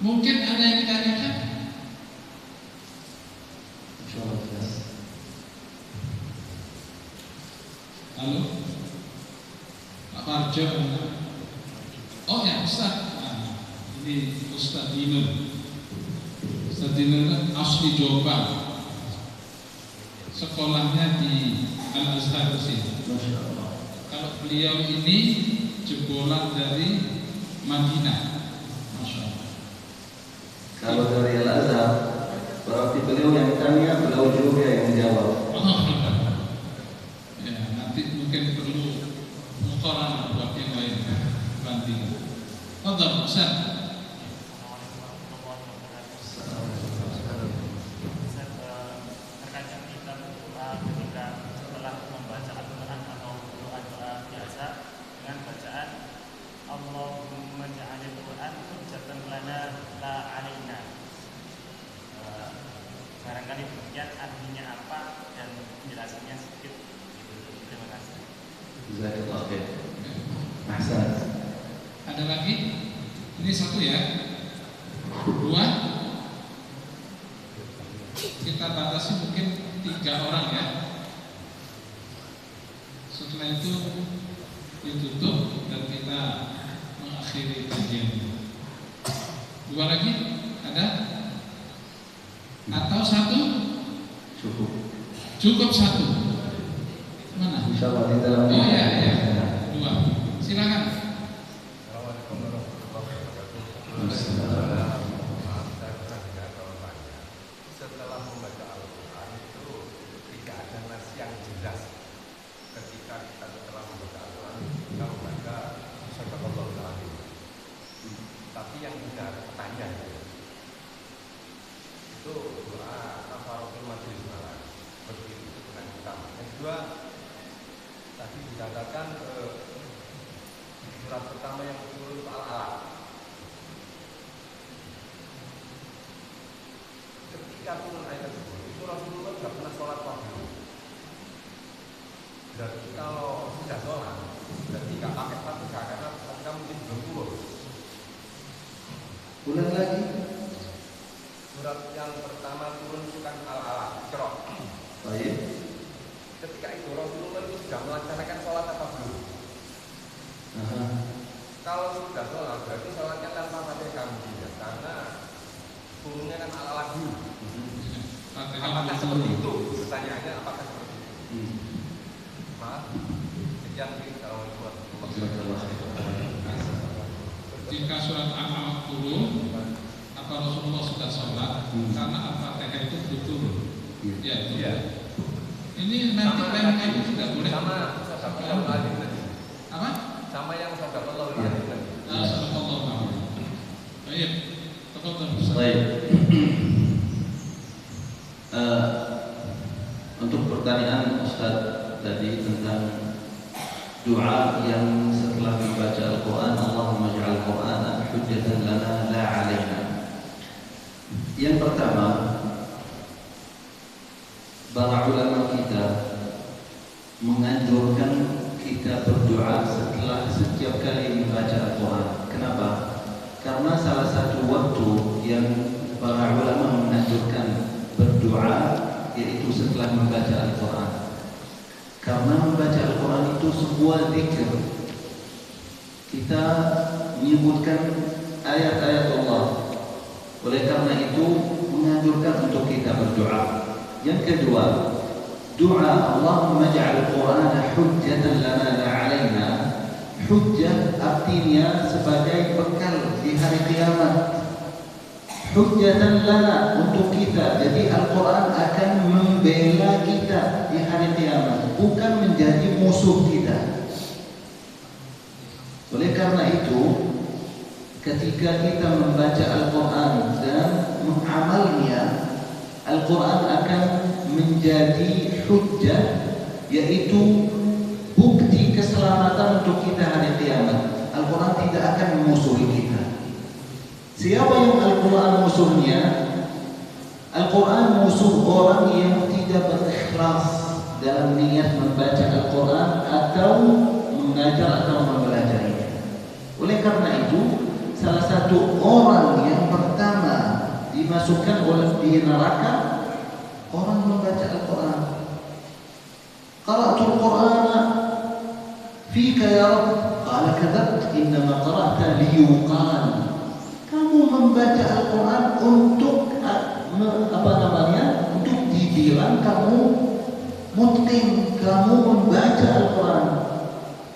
Mungkin ada yang ditanyakan? Halo, Pak Parjo. Oh ya, Ustaz. Nah, ini Ustaz Dinur. Ustaz Dinur asli Jombang. Sekolahnya di Al-Azhar sini. Kalau beliau ini jebolan dari Madinah. Masya Allah. Kalau dari Al-Azhar, berarti beliau yang tanya, beliau juga yang menjawab. Ya, nanti mungkin perlu muqaranah buat yang lain banding. Fadhal Ustaz. Barangkali demikian artinya apa dan penjelasannya sedikit. Terima kasih. Jazakallahu khair. Ahsan. Ada lagi? Ini 1 ya. 2. Kita batasi mungkin 3 orang ya. Setelah itu ditutup dan kita mengakhiri kajian. 2 lagi? Ada? Atau 1? Cukup. Cukup 1. Mana? Insyaallah di dalam. Oh ya, ya. 2. Silakan. Assalamualaikum warahmatullahi wabarakatuh. Setelah membaca Al-Quran itu tidak ada nas yang jelas. Ketika kita setelah membaca Al-Quran kita membaca Sadaqallahu Alazim. Tapi yang tidak ada pertanyaan itu doa Tafaruqul Majlis Malam. Begitu dengan kita. Yang kedua, tadi dikatakan surat pertama yang turun Al-Alaq. Ketika turun ayat tersebut, itu Rasulullah tidak pernah sholat wahyu. Berarti kalau sudah sholat, berarti nggak pakai Fatihah karena Fatihah mungkin belum turun. Ulang lagi. Surat yang pertama turun itu kan Al-Alaq, Iqra. Baik. Ketika itu Rasulullah itu sudah melaksanakan sholat apa belum? Aha. Kalau sudah sholat, berarti sholatnya tanpa Fatihah mungkin ya, karena turunnya kan Al-Alaq dulu. Apakah seperti itu? Pertanyaannya apakah seperti itu? Maaf. Sekian Assalamualaikum warahmatullahi wabarakatuh. Jika surat Al-Alaq turun, apa Rasulullah sudah sholat? Karena Al-Fatihah itu belum turun. Ya, itu. Iya. Ini nanti lain itu tidak boleh. Sama Sadaqallahul Azim tadi. Apa? Sama yang Sadaqallahul Azim tadi. Sadaqallahu alaihi. Baik. Tafadhol. Baik. Untuk pertanyaan Ustaz tadi tentang doa yang setelah membaca Al-Quran, Allahumma ja'al Qur'ana hujjatan lana la 'alaina. Yang pertama, para ulama kita menganjurkan kita berdoa setelah setiap kali membaca Al-Quran. Kenapa? Karena salah satu waktu yang para ulama menganjurkan berdoa yaitu setelah membaca Al-Quran. Karena membaca Al-Quran itu sebuah zikir. Kita menyebutkan ayat-ayat Allah. Oleh karena itu menganjurkan untuk kita berdoa. Yang kedua, doa Allahumma ja'al Qur'ana hujjatan lana la 'alaina. Hujjah artinya sebagai bekal di hari kiamat. Hujjatan lana untuk kita. Jadi Al-Quran akan membela kita di hari kiamat, bukan menjadi musuh kita. Oleh karena itu, ketika kita membaca Al-Quran dan mengamalnya, Al-Quran akan menjadi hujjah, yaitu bukti keselamatan untuk kita hari kiamat. Al-Quran tidak akan memusuhi kita. Siapa yang Al-Quran musuhnya? Al-Quran musuh orang yang tidak berikhlas dalam niat membaca Al-Quran atau mengajar atau mempelajarinya. Oleh karena itu, salah satu orang yang pertama dimasukkan oleh di neraka orang membaca Al-Quran. Qara'tul Qur'ana fika ya Rabb. Qala kadzabta innama qara'ta liyuqal. Kamu membaca Al-Quran untuk untuk dibilang kamu mutqin, kamu membaca Al-Quran.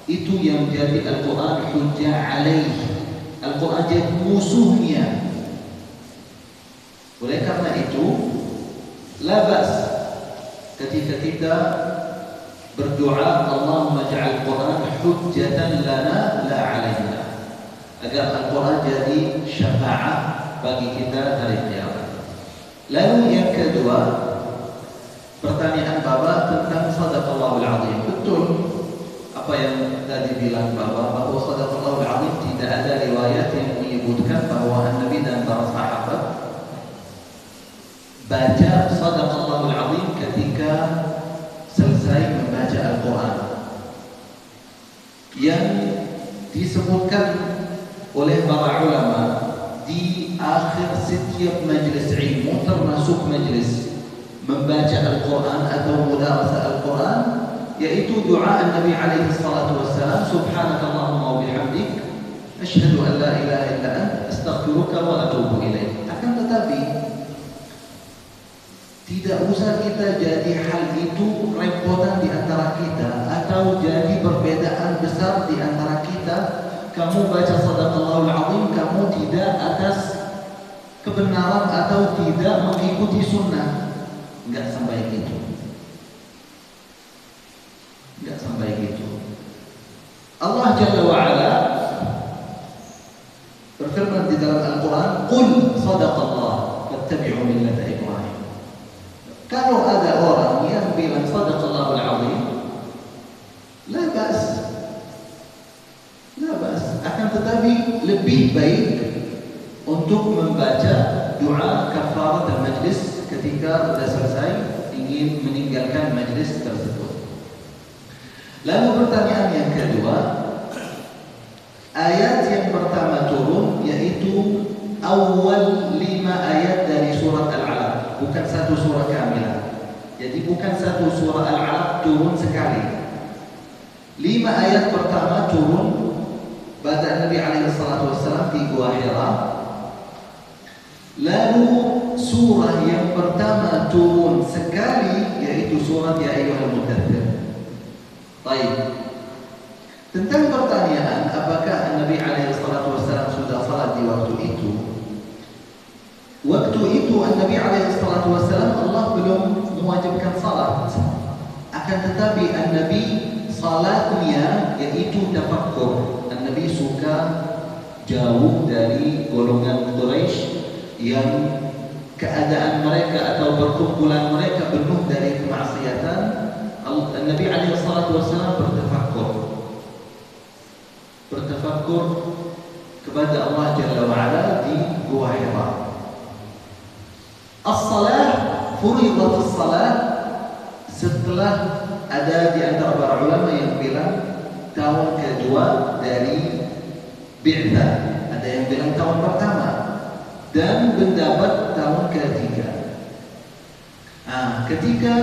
Itu yang jadi Al-Quran hujjah alaih. Al-Quran jadi musuhnya. Oleh karena itu, labas ketika kita berdoa Allahumma ja'al Quran hujjatan lana la 'alaina, agar Al-Quran jadi syafaat bagi kita hari kiamat. Lalu yang kedua, pertanyaan Bapak tentang Sadaqallahul Azim. Betul apa yang tadi bilang Bapak, bahwa Sadaqallahul Azim tidak ada riwayat yang menyebutkan bahwa Nabi dan para sahabat baca Sadaqallahul Azim ketika selesai membaca Al-Quran. Yang disebutkan oleh para ulama di akhir setiap majlis ilmu, termasuk majlis membaca Al-Quran atau mudarasah Al-Quran, yaitu doa Nabi alaihi salatu wassalam, subhanakallahumma wa bihamdik asyhadu an la ilaha illa anta astaghfiruka wa atubu ilaik. Akan tetapi tidak usah kita jadi hal itu repotan di antara kita atau jadi perbedaan besar di antara kita. Kamu baca Sadaqallahul Azim, kamu tidak atas kebenaran atau tidak mengikuti sunnah. Enggak sampai gitu. Enggak sampai gitu. Allah Jalla wa'ala berfirman di dalam Al-Quran, Qul sadaqallah fattabi'u millata Ibrahim. Kalau ada orang yang bilang Sadaqallahul Azim, la bas. Akan tetapi lebih baik untuk membaca doa kafarat majlis ketika sudah selesai ingin meninggalkan majlis tersebut. Lalu pertanyaan yang kedua, ayat yang pertama turun yaitu awal 5 ayat dari surat Al-Alaq, bukan satu surah kamilah. Jadi bukan satu surah Al-Alaq turun sekali. 5 ayat pertama turun pada Nabi SAW di Gua Hira. Lalu surah yang pertama turun sekali yaitu surat Ya Ayyuhal Muddaththir. Baik. Tentang pertanyaan apakah Nabi SAW sudah salat di waktu itu? Waktu itu Nabi SAW Allah belum mewajibkan salat. Akan tetapi Nabi salatnya yaitu tafakkur. Nabi suka jauh dari golongan Quraisy yang keadaan mereka atau perkumpulan mereka penuh dari kemaksiatan. Nabi SAW bertafakkur kepada Allah Jalla wa'ala di Gua Hira. As-salah, furidat as-salah, setelah ada di antara para ulama yang bilang tahun kedua dari Bi'tsah, ada yang bilang tahun pertama, dan pendapat tahun ketiga. Ketika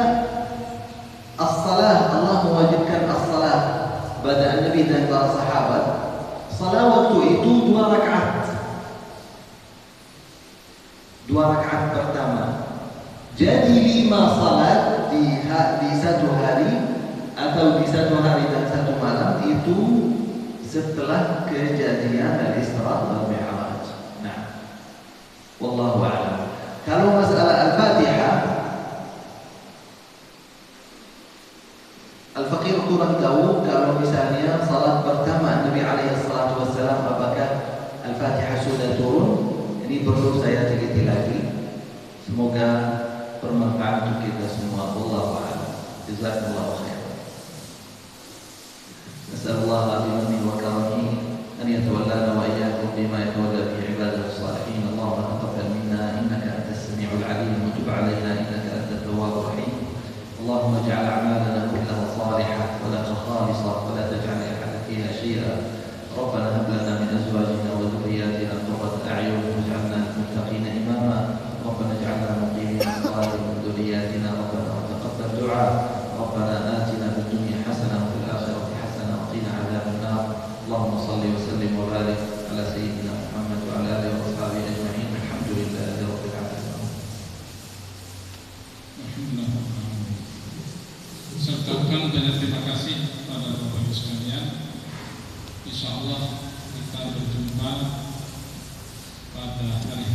as-salah, Allah mewajibkan as-salah pada Nabi dan para sahabat, salat waktu itu 2 rakaat. 2 rakaat pertama. Jadi 5 salat di satu hari atau di satu hari dan satu malam itu setelah kejadian Al-Isra wal Mi'raj. Nah, wallahu a'lam. Kalau masalah Al-Fatihah, Al-Faqih kurang tahu kalau misalnya salat pertama Nabi SAW apakah Al-Fatihah sudah turun. Ini perlu saya teliti lagi. Semoga bermanfaat untuk kita semua. Wallahu a'lam. Jazakumullahu khairan. Nasallallahu bimannihi wa karamihi an yatawallana wa iyyakum bima yatawalla bihi ibadahu shalihin. Allahumma taqabbal minna innaka antas samiul alim wa tub 'alaina innaka antat tawwabur rahim. اللهم اجعل أعمالنا كلها صالحة ولا خالصة ولا تجعل لأحد فيها شيئا. ربنا هب لنا من أزواجنا وذرياتنا قرة أعين واجعلنا للمتقين إماما. ربنا اجعلنا مقيمين الصلاة من ذرياتنا. ربنا وتقبل دعاء. ربنا آتنا في الدنيا حسنة وفي الآخرة حسنة وقنا عذاب النار. اللهم صل وسلم وبارك على سيدنا محمد وعلى آله وأصحابه أجمعين. الحمد لله رب العالمين. Saya ucapkan banyak terima kasih kepada Bapak Ibu sekalian. Insya Allah kita berjumpa pada hari